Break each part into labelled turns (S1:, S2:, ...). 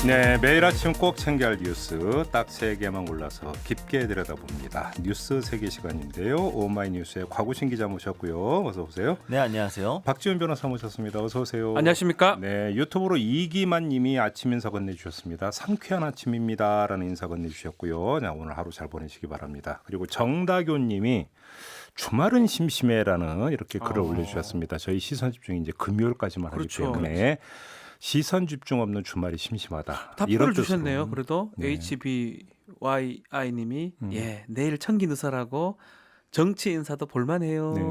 S1: 네, 매일 아침 꼭 챙겨야 할 뉴스 딱 3개만 골라서 깊게 들여다봅니다. 뉴스 세계 시간인데요. 오마이뉴스의 곽우신 기자 모셨고요. 어서 오세요.
S2: 네, 안녕하세요.
S1: 박지훈 변호사 모셨습니다. 어서 오세요.
S3: 안녕하십니까?
S1: 네, 유튜브로 이기만 님이 아침 인사 건네주셨습니다. 상쾌한 아침입니다 라는 인사 건네주셨고요. 자, 오늘 하루 잘 보내시기 바랍니다. 그리고 정다교 님이 주말은 심심해라는 이렇게 글을 올려주셨습니다. 저희 시선 집중이 이제 금요일까지만
S3: 그렇죠.
S1: 하기 때문에 시선 집중 없는 주말이 심심하다.
S3: 답글을 주셨네요. 그래도
S1: 네.
S3: HBYI님이 내일 청기 누설하고 정치 인사도 볼만해요.
S1: 네.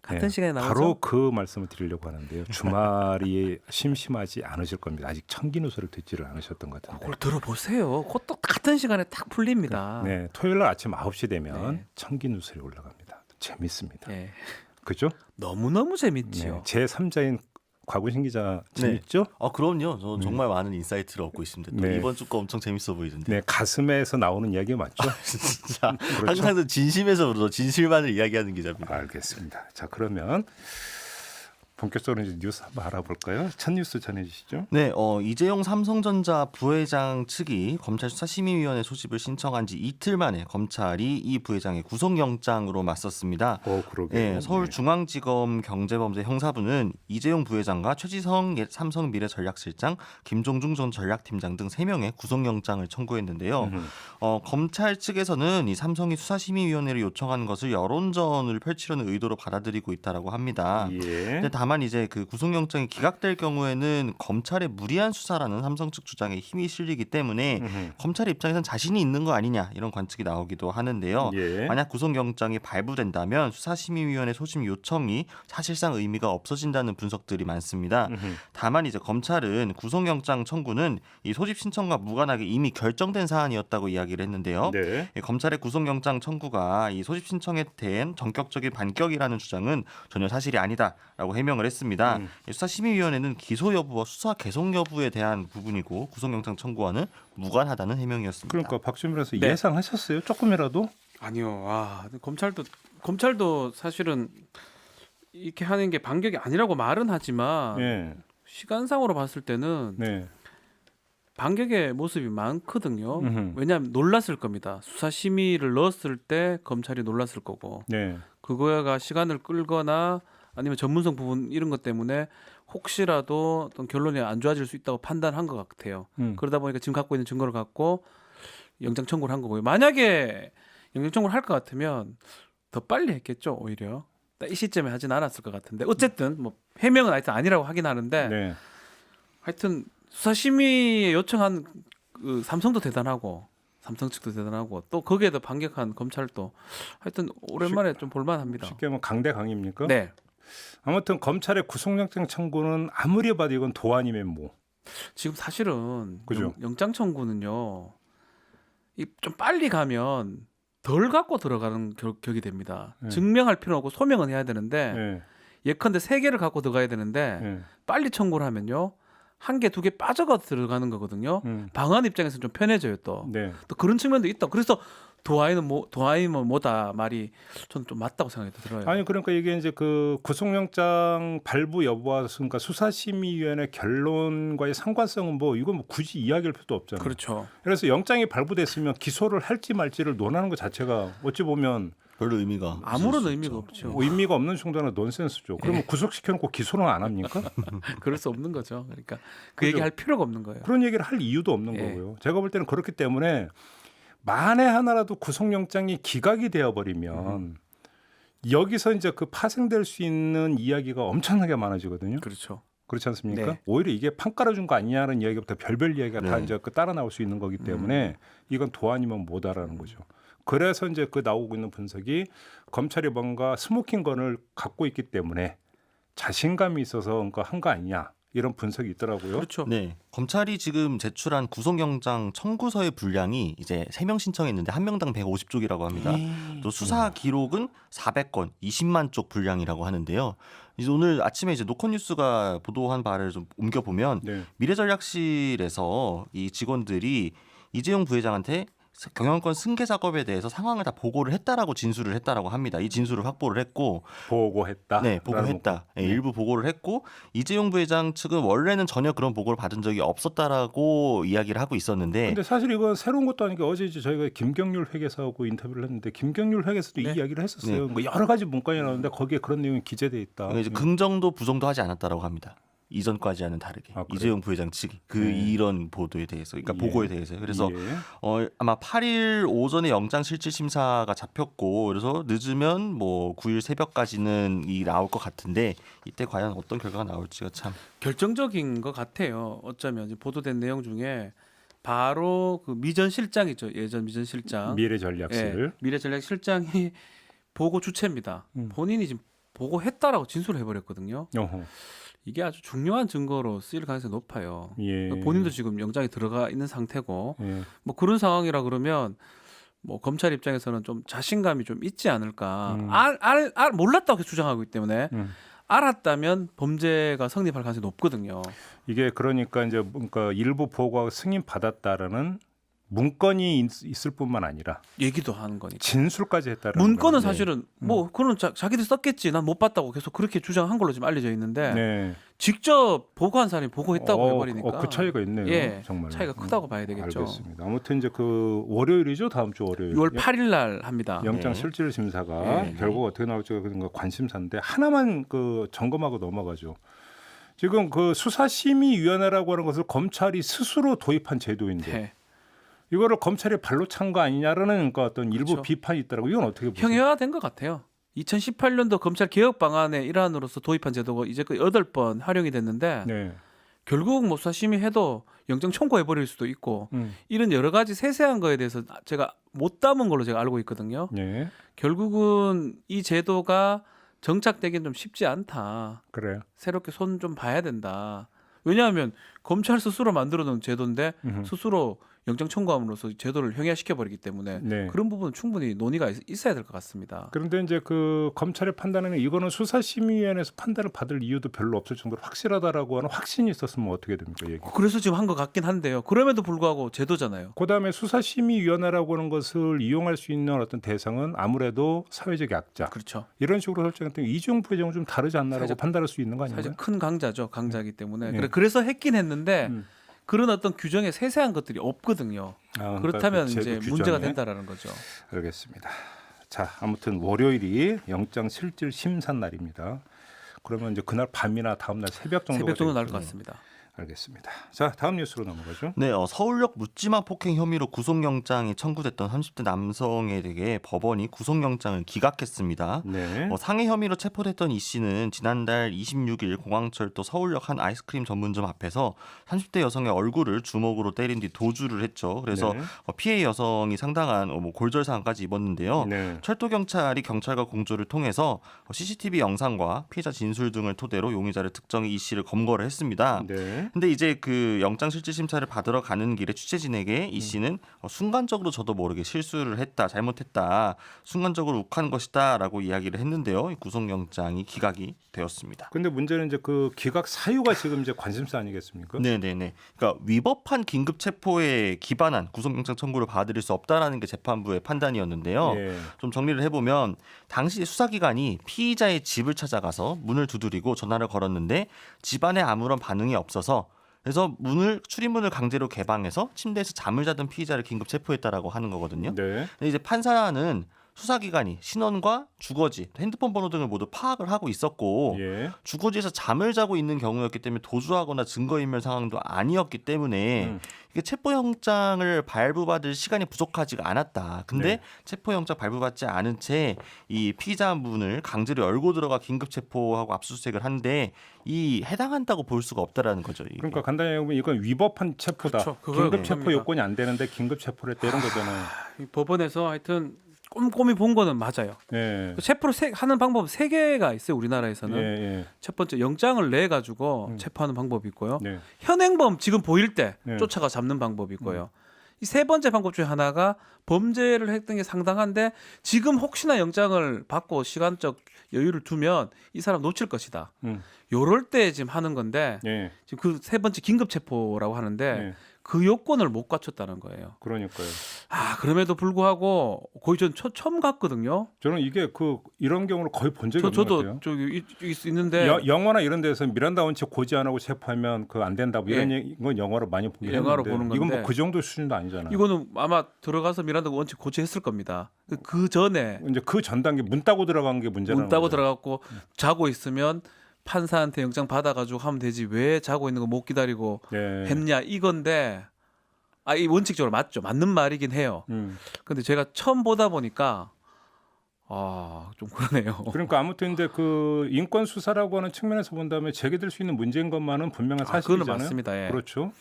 S3: 같은
S1: 네,
S3: 시간에 나오죠.
S1: 바로 그 말씀을 드리려고 하는데요. 주말이 심심하지 않으실 겁니다. 아직 청기누설을 듣지를 않으셨던 것 같은데.
S3: 그걸 들어보세요. 그것도 같은 시간에 딱 풀립니다.
S1: 네, 토요일 날 아침 9시 되면
S3: 네.
S1: 청기누설이 올라갑니다. 재밌습니다.
S3: 네.
S1: 그죠?
S3: 너무너무 재밌지요.
S1: 네, 제 3자인 곽우신 기자 재밌죠?
S2: 그럼요. 저 정말 많은 인사이트를 얻고 있습니다. 또
S1: 네.
S2: 이번 주 거 엄청 재밌어 보이던데.
S1: 네, 가슴에서 나오는 이야기 맞죠?
S2: 진짜
S1: 그렇죠.
S2: 항상 진심에서 부터 진실만을 이야기하는 기자입니다.
S1: 알겠습니다. 자, 그러면 본격적으로 이제 뉴스 한번 알아볼까요? 첫 뉴스 전해주시죠.
S2: 네, 이재용 삼성전자 부회장 측이 검찰 수사심의위원회 소집을 신청한 지 이틀 만에 검찰이 이 부회장의 구속영장으로 맞섰습니다.
S1: 그러게요.
S2: 네, 서울중앙지검 경제범죄 형사부는 이재용 부회장과 최지성 삼성미래전략실장, 김종중 전 전략팀장 등 3명의 구속영장을 청구했는데요. 검찰 측에서는 이 삼성이 수사심의위원회를 요청한 것을 여론전을 펼치려는 의도로 받아들이고 있다라고 합니다.
S1: 예.
S2: 근데 다만 이제 그 구속영장이 기각될 경우에는 검찰의 무리한 수사라는 삼성 측 주장에 힘이 실리기 때문에 검찰의 입장에선 자신이 있는 거 아니냐 이런 관측이 나오기도 하는데요.
S1: 예.
S2: 만약 구속영장이 발부된다면 수사심의위원회 소집 요청이 사실상 의미가 없어진다는 분석들이 많습니다. 다만 이제 검찰은 구속영장 청구는 이 소집 신청과 무관하게 이미 결정된 사안이었다고 이야기를 했는데요.
S1: 네.
S2: 검찰의 구속영장 청구가 이 소집 신청에 대한 전격적인 반격이라는 주장은 전혀 사실이 아니다라고 해명을 했습니다. 수사심의위원회는 기소 여부와 수사 계속 여부에 대한 부분이고 구속영장 청구와는 무관하다는 해명이었습니다.
S1: 그러니까 박주민 변호사
S3: 네.
S1: 예상하셨어요? 조금이라도?
S3: 아니요. 검찰도 사실은 이렇게 하는 게 반격이 아니라고 말은 하지만
S1: 네.
S3: 시간상으로 봤을 때는
S1: 네.
S3: 반격의 모습이 많거든요.
S1: 음흠.
S3: 왜냐하면 놀랐을 겁니다. 수사 심의를 넣었을 때 검찰이 놀랐을 거고
S1: 네.
S3: 그거가 시간을 끌거나 아니면 전문성 부분 이런 것 때문에 혹시라도 어떤 결론이 안 좋아질 수 있다고 판단한 것 같아요. 그러다 보니까 지금 갖고 있는 증거를 갖고 영장 청구를 한 거고요. 만약에 영장 청구를 할 것 같으면 더 빨리 했겠죠. 오히려 이 시점에 하진 않았을 것 같은데 어쨌든 뭐 해명은 하여튼 아니라고 하긴 하는데
S1: 네.
S3: 하여튼 수사심의에 요청한 그 삼성도 대단하고 삼성 측도 대단하고 또 거기에도 반격한 검찰도 하여튼 오랜만에 좀 볼만합니다.
S1: 쉽게 하면 강대강입니까?
S3: 네.
S1: 아무튼 검찰의 구속영장 청구는 아무리 봐도 이건 도안이면 뭐.
S3: 지금 사실은
S1: 그죠?
S3: 영장 청구는요. 좀 빨리 가면 덜 갖고 들어가는 격이 됩니다.
S1: 네.
S3: 증명할 필요는 없고 소명은 해야 되는데
S1: 네.
S3: 예컨대 3개를 갖고 들어가야 되는데
S1: 네.
S3: 빨리 청구를 하면요. 1개, 2개 빠져가 들어가는 거거든요. 방한 입장에서는 좀 편해져요 또.
S1: 네.
S3: 또 그런 측면도 있다. 그래서 도하이는 뭐다 말이 저는 좀 맞다고 생각이 들어요.
S1: 아니 그러니까 이게 이제 그 구속영장 발부 여부와 그러니까 수사심의위원회 결론과의 상관성은 뭐 이건 뭐 굳이 이야기할 필요도 없잖아요.
S3: 그렇죠.
S1: 그래서 영장이 발부됐으면 기소를 할지 말지를 논하는 것 자체가 어찌 보면
S2: 별로 의미가
S3: 아무런
S2: 없을 수
S3: 의미가
S2: 있죠.
S3: 없죠.
S1: 의미가 없는 정도는 논센스죠. 그러면 구속시켜놓고 기소는 안 합니까?
S3: 그럴 수 없는 거죠. 그러니까 그
S1: 그죠?
S3: 얘기할 필요가 없는 거예요.
S1: 그런 얘기를 할 이유도 없는
S3: 예.
S1: 거고요. 제가 볼 때는 그렇기 때문에 만에 하나라도 구속영장이 기각이 되어버리면 여기서 이제 그 파생될 수 있는 이야기가 엄청나게 많아지거든요.
S3: 그렇죠.
S1: 그렇지 않습니까?
S3: 네.
S1: 오히려 이게 판 깔아준 거 아니냐는 이야기부터 별별 이야기가 다
S2: 네.
S1: 이제 그 따라 나올 수 있는 거기 때문에 이건 도안이면 뭐다라는 거죠. 그래서 이제 그 나오고 있는 분석이 검찰이 뭔가 스모킹건을 갖고 있기 때문에 자신감이 있어서 그러니까 한 거 아니냐 이런 분석이 있더라고요.
S3: 그렇죠.
S2: 네, 검찰이 지금 제출한 구속영장 청구서의 분량이 이제 3명 신청했는데 1명당 150쪽이라고 합니다. 또 수사 기록은 400건, 20만 쪽 분량이라고 하는데요. 이제 오늘 아침에 이제 노컷뉴스가 보도한 바를 좀 옮겨 보면
S1: 네.
S2: 미래전략실에서 이 직원들이 이재용 부회장한테 경영권 승계 작업에 대해서 상황을 다 보고를 했다라고 진술을 했다라고 합니다. 이 진술을 확보를 했고
S1: 보고했다.
S2: 네, 보고했다. 네, 일부 보고를 했고 이재용 부회장 측은 원래는 전혀 그런 보고를 받은 적이 없었다라고 이야기를 하고 있었는데
S1: 근데 사실 이건 새로운 것도 아니고 어제 이제 저희가 김경률 회계사하고 인터뷰를 했는데 김경률 회계사도 이 이야기를 했었어요. 뭐 여러 가지 문건이 나오는데 거기에 그런 내용이 기재돼 있다.
S2: 이제 긍정도 부정도 하지 않았다라고 합니다. 이전까지와는 다르게
S1: 아, 그래요?
S2: 이재용 부회장 측이 이런 보도에 대해서, 그러니까
S1: 예.
S2: 보고에 대해서 그래서
S1: 예.
S2: 아마 8일 오전에 영장실질심사가 잡혔고 그래서 늦으면 뭐 9일 새벽까지는 이 나올 것 같은데 이때 과연 어떤 결과가 나올지가 참
S3: 결정적인 것 같아요. 어쩌면 이제 보도된 내용 중에 바로 그 미전 실장이죠. 예전 미전 실장.
S1: 미래전략실.
S3: 미래전략실장이 보고 주체입니다. 본인이 지금 보고했다라고 진술을 해버렸거든요.
S1: 어허.
S3: 이게 아주 중요한 증거로 쓰일 가능성이 높아요.
S1: 예.
S3: 본인도 지금 영장에 들어가 있는 상태고
S1: 예.
S3: 뭐 그런 상황이라 그러면 뭐 검찰 입장에서는 좀 자신감이 좀 있지 않을까. 몰랐다고 계속 주장하고 있기 때문에 알았다면 범죄가 성립할 가능성이 높거든요.
S1: 이게 그러니까 이제 뭔가 일부 보고가 승인 받았다라는 문건이 있을 뿐만 아니라
S3: 얘기도 하는 거니까.
S1: 진술까지 했다는
S3: 문건은
S1: 거예요.
S3: 사실은 뭐 그런 자기들 썼겠지. 난 못 봤다고 계속 그렇게 주장한 걸로 지금 알려져 있는데
S1: 네.
S3: 직접 보고한 사람이 보고했다고 해버리니까
S1: 그 차이가 있네요.
S3: 예,
S1: 정말
S3: 차이가 크다고 봐야 되겠죠.
S1: 알겠습니다. 아무튼 이제 그 월요일이죠. 다음 주 월요일.
S3: 6월 8일 날 합니다.
S1: 영장
S2: 네.
S1: 실질 심사가
S3: 네.
S1: 결과가 어떻게 나올지 그런 거 관심사인데 하나만 그 점검하고 넘어가죠. 지금 그 수사심의위원회라고 하는 것을 검찰이 스스로 도입한 제도인데
S3: 네.
S1: 이거를 검찰이 발로 찬 거 아니냐라는 그러니까 어떤 일부
S3: 그렇죠.
S1: 비판이 있더라고요. 이건 어떻게 보세요?
S3: 형해화된 것 같아요. 2018년도 검찰 개혁 방안의 일환으로서 도입한 제도가 이제 그 8번 활용이 됐는데
S1: 네.
S3: 결국 뭐 수사심의해도 영장 청구해 버릴 수도 있고 이런 여러 가지 세세한 거에 대해서 제가 못 담은 걸로 제가 알고 있거든요.
S1: 네.
S3: 결국은 이 제도가 정착되기는 좀 쉽지 않다.
S1: 그래요.
S3: 새롭게 손 좀 봐야 된다. 왜냐하면 검찰 스스로 만들어 놓은 제도인데 스스로 영장 청구함으로써 제도를 형해화시켜 버리기 때문에
S1: 네.
S3: 그런 부분은 충분히 논의가 있어야 될 것 같습니다.
S1: 그런데 이제 그 검찰의 판단에는 이거는 수사심의위원회에서 판단을 받을 이유도 별로 없을 정도로 확실하다라고 하는 확신이 있었으면 어떻게 됩니까? 얘기.
S3: 그래서 지금 한 것 같긴 한데요. 그럼에도 불구하고 제도잖아요.
S1: 그다음에 수사심의위원회라고 하는 것을 이용할 수 있는 어떤 대상은 아무래도 사회적 약자.
S3: 그렇죠.
S1: 이런 식으로 설정했던 이재용 부회장은 좀 다르지 않나라고
S3: 사회적-
S1: 판단할 수 있는 거 아닌가요?
S3: 사실 큰 강자죠. 강자이기 때문에.
S1: 네.
S3: 그래서 했긴 했는데
S1: 음.
S3: 그런 어떤 규정에 세세한 것들이 없거든요.
S1: 그러니까
S3: 그렇다면
S1: 그 제도
S3: 이제
S1: 규정에.
S3: 문제가 된다라는 거죠.
S1: 알겠습니다. 자, 아무튼 월요일이 영장 실질 심사 날입니다. 그러면 이제 그날 밤이나 다음 날 새벽 정도가
S3: 새벽 정도 날 것
S1: 되겠군요.
S3: 같습니다.
S1: 알겠습니다. 자, 다음 뉴스로 넘어가죠.
S2: 네, 서울역 묻지마 폭행 혐의로 구속영장이 청구됐던 30대 남성에 대해 법원이 구속영장을 기각했습니다.
S1: 네.
S2: 상해 혐의로 체포됐던 이 씨는 지난달 26일 공항철도 서울역 한 아이스크림 전문점 앞에서 30대 여성의 얼굴을 주먹으로 때린 뒤 도주를 했죠. 그래서
S1: 네.
S2: 피해 여성이 상당한 골절상까지 입었는데요.
S1: 네.
S2: 철도 경찰이 경찰과 공조를 통해서 CCTV 영상과 피해자 진술 등을 토대로 용의자를 특정해 이 씨를 검거를 했습니다.
S1: 네.
S2: 근데 이제 그 영장 실질 심사를 받으러 가는 길에 취재진에게 이 씨는 순간적으로 저도 모르게 실수를 했다, 잘못했다, 순간적으로 욱한 것이다라고 이야기를 했는데요. 이 구속영장이 기각이 되었습니다.
S1: 근데 문제는 이제 그 기각 사유가 지금 이제 관심사 아니겠습니까?
S2: 네네네. 그러니까 위법한 긴급 체포에 기반한 구속영장 청구를 받아들일 수 없다라는 게 재판부의 판단이었는데요.
S1: 예.
S2: 좀 정리를 해보면 당시 수사기관이 피의자의 집을 찾아가서 문을 두드리고 전화를 걸었는데 집안에 아무런 반응이 없어서 그래서 출입문을 강제로 개방해서 침대에서 잠을 자던 피의자를 긴급 체포했다라고 하는 거거든요.
S1: 네.
S2: 근데 이제 판사는 수사기관이 신원과 주거지, 핸드폰 번호 등을 모두 파악을 하고 있었고
S1: 예.
S2: 주거지에서 잠을 자고 있는 경우였기 때문에 도주하거나 증거인멸 상황도 아니었기 때문에 이게 체포영장을 발부받을 시간이 부족하지가 않았다. 근데
S1: 네.
S2: 체포영장 발부받지 않은 채 이 피의자 문을 강제로 열고 들어가 긴급 체포하고 압수수색을 한데 이 해당한다고 볼 수가 없다라는 거죠. 이게.
S1: 그러니까 간단히 보면 이건 위법한 체포다.
S3: 그렇죠. 그걸
S1: 긴급 체포
S3: 합니다.
S1: 요건이 안 되는데 긴급 체포를 했다 이런 거잖아요.
S3: 이 법원에서 하여튼 꼼꼼히 본 거는 맞아요.
S1: 예.
S3: 체포를 하는 방법 3개가 있어요. 우리나라에서는.
S1: 예.
S3: 첫 번째 영장을 내 가지고 체포하는 방법이 있고요.
S1: 네.
S3: 현행범 지금 보일 때
S1: 네.
S3: 쫓아가 잡는 방법이 있고요. 이 세 번째 방법 중에 하나가 범죄를 했던 게 상당한데 지금 혹시나 영장을 받고 시간적 여유를 두면 이 사람 놓칠 것이다. 요럴 때 지금 하는 건데
S1: 예.
S3: 지금 그 세 번째 긴급 체포라고 하는데
S1: 네.
S3: 그 요건을 못 갖췄다는 거예요.
S1: 그러니까요.
S3: 아 그럼에도 불구하고 거의 전 처음 갔거든요.
S1: 저는 이게 이런 경우를 거의 본 적이 없는 것
S3: 저도
S1: 같아요.
S3: 저기 있는데
S1: 영화나 이런 데서 미란다 원칙 고지 안 하고 체포하면 그 안 된다. 뭐 이런 건 영화로 많이 보긴
S3: 영화로
S1: 했는데
S3: 보는 건데
S1: 이건 뭐 그 정도 수준도 아니잖아요.
S3: 이거는 아마 들어가서 미란다 원칙 고지했을 겁니다. 그 전에
S1: 이제 그 전 단계 문 따고 들어간 게 문제라는
S3: 문 따고
S1: 거죠.
S3: 들어갔고 자고 있으면 판사한테 영장 받아가지고 하면 되지 왜 자고 있는 거 못 기다리고
S1: 네.
S3: 했냐 이건데 이 원칙적으로 맞죠. 맞는 말이긴 해요. 근데 제가 처음 보다 보니까 좀 그러네요.
S1: 그러니까 아무튼 이제 그 인권 수사라고 하는 측면에서 본다면 제기될 수 있는 문제인 것만은 분명한
S3: 그거는
S1: 사실이잖아요.
S3: 맞습니다. 예.
S1: 그렇죠.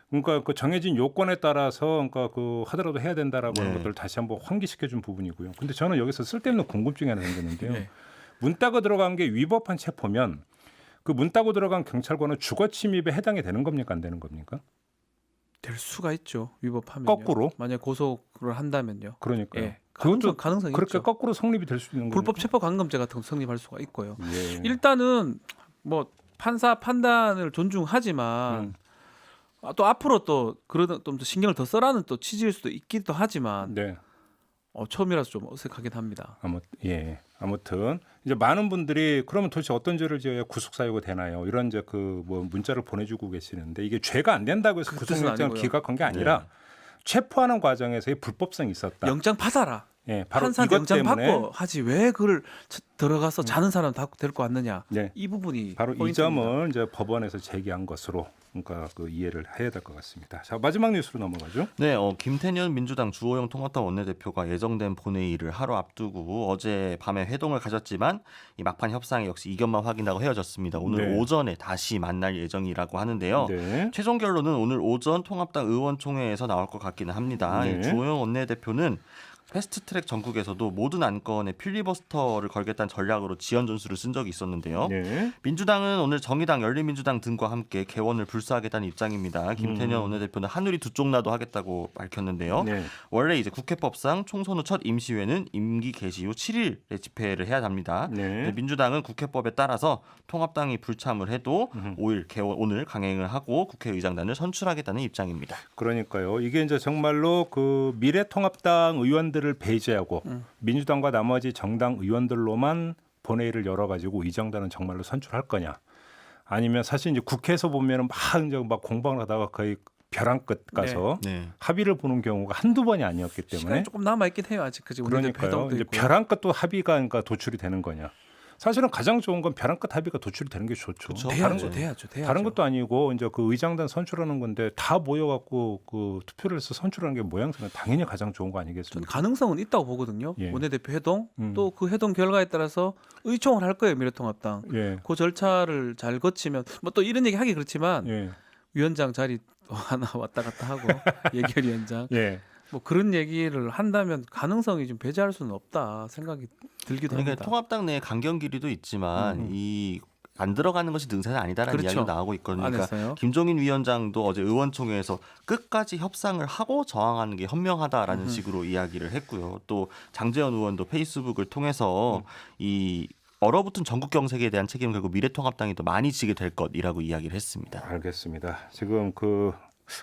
S1: 그러니까 그 정해진 요건에 따라서 그러니까 그 하더라도 해야 된다라고 하는
S2: 네.
S1: 것들을 다시 한번 환기시켜 준 부분이고요. 근데 저는 여기서 쓸데없는 궁금증이 하나 생겼는데요.
S3: 네.
S1: 문 따고 들어간 게 위법한 체포면 그 문 따고 들어간 경찰관은 주거 침입에 해당이 되는 겁니까 안 되는 겁니까?
S3: 될 수가 있죠. 위법하면
S1: 거꾸로?
S3: 만약 고소를 한다면요.
S1: 그러니까요.
S3: 예.
S1: 그것도
S3: 가능성이
S1: 그렇게
S3: 있죠.
S1: 거꾸로 성립이 될 수 있는
S3: 불법
S1: 겁니까?
S3: 체포 감금죄 같은 거 성립할 수가 있고요.
S1: 예.
S3: 일단은 뭐 판사 판단을 존중하지만 또 앞으로 또 그러던 좀 신경을 더 써라는 또 취지일 수도 있기도 하지만
S1: 네.
S3: 처음이라서 좀 어색하긴 합니다.
S1: 아무튼 이제 많은 분들이 그러면 도대체 어떤 죄를 지어야 구속 사유가 되나요? 이런 이제 그 뭐 문자를 보내주고 계시는데 이게 죄가 안 된다고 해서
S3: 그 뜻은
S1: 구속영장
S3: 아니고요.
S1: 기각한 게 아니라 체포하는 과정에서의 불법성이 있었다.
S3: 영장 받아라.
S1: 예, 바로
S3: 판사한테
S1: 이것
S3: 영장
S1: 때문에
S3: 받고 하지 왜 그걸 들어가서 자는 사람 다 데리고 왔느냐.
S1: 네.
S3: 이 부분이
S1: 바로 이
S3: 포인트입니다.
S1: 점을 이제 법원에서 제기한 것으로 그러니까 그 이해를 해야 될 것 같습니다. 자 마지막 뉴스로 넘어가죠.
S2: 네, 김태년 민주당 주호영 통합당 원내대표가 예정된 본회의를 하루 앞두고 어제 밤에 회동을 가졌지만 이 막판 협상에 역시 이견만 확인하고 헤어졌습니다. 오늘
S1: 네.
S2: 오전에 다시 만날 예정이라고 하는데요.
S1: 네.
S2: 최종 결론은 오늘 오전 통합당 의원총회에서 나올 것 같기는 합니다.
S1: 네.
S2: 이 주호영 원내대표는 패스트트랙 전국에서도 모든 안건에 필리버스터를 걸겠다는 전략으로 지연 전술을 쓴 적이 있었는데요.
S1: 네.
S2: 민주당은 오늘 정의당, 열린민주당 등과 함께 개원을 불사하겠다는 입장입니다. 김태년 원내대표는 한우리 두 쪽 나도 하겠다고 밝혔는데요.
S1: 네.
S2: 원래 이제 국회법상 총선 후 첫 임시회는 임기 개시 후 7일에 집회를 해야 합니다.
S1: 네.
S2: 민주당은 국회법에 따라서 통합당이 불참을 해도 5일 오늘 강행을 하고 국회의장단을 선출하겠다는 입장입니다.
S1: 그러니까요. 이게 이제 정말로 그 미래통합당 의원들을 배제하고 민주당과 나머지 정당 의원들로만 본회의를 열어가지고 의장단은 정말로 선출할 거냐? 아니면 사실 이제 국회에서 보면은 막 공방을 하다가 거의 벼랑 끝 가서
S2: 네.
S1: 합의를 보는 경우가 한두 번이 아니었기 때문에
S3: 시간이 조금 남아 있긴 해요 아직 그지.
S1: 그러니까요. 이제 벼랑 끝도 합의가 그러니까 도출이 되는 거냐? 사실은 가장 좋은 건 벼랑 끝 합의가 도출이 되는 게 좋죠.
S2: 그쵸.
S3: 돼야죠.
S1: 다른 것도 아니고 이제 그 의장단 선출하는 건데 다 모여갖고 그 투표를 해서 선출하는 게 모양새는 당연히 가장 좋은 거
S3: 저는
S1: 아니겠습니까?
S3: 가능성은 있다고 보거든요.
S1: 예.
S3: 원내대표 회동
S1: 음.
S3: 또 그 회동 결과에 따라서 의총을 할 거예요 미래통합당.
S1: 예,
S3: 그 절차를 잘 거치면 뭐 또 이런 얘기 하기 그렇지만
S1: 예,
S3: 위원장 자리 또 하나 왔다 갔다 하고 예결위원장
S1: 예.
S3: 뭐 그런 얘기를 한다면 가능성이 좀 배제할 수는 없다 생각이 들기도
S2: 그러니까
S3: 합니다.
S2: 통합당 내 강경 기류도 있지만 이 안 들어가는 것이 능사는 아니다라는
S3: 그렇죠.
S2: 이야기가 나오고 있거든요. 그러니까
S3: 안에서요.
S2: 김종인 위원장도 어제 의원총회에서 끝까지 협상을 하고 저항하는 게 현명하다라는 식으로 이야기를 했고요. 또 장제원 의원도 페이스북을 통해서 이 얼어붙은 전국 경색에 대한 책임을 결국 미래통합당이 더 많이 지게 될 것이라고 이야기를 했습니다.
S1: 알겠습니다. 지금 그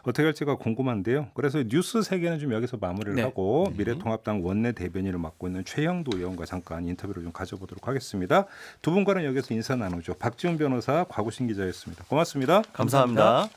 S1: 어떻게 할지가 궁금한데요. 그래서 뉴스 세계는 좀 여기서 마무리를
S3: 네.
S1: 하고 미래통합당 원내 대변인을 맡고 있는 최영도 의원과 잠깐 인터뷰를 좀 가져보도록 하겠습니다. 두 분과는 여기서 인사 나누죠. 박지훈 변호사, 곽우신 기자였습니다. 고맙습니다.
S2: 감사합니다.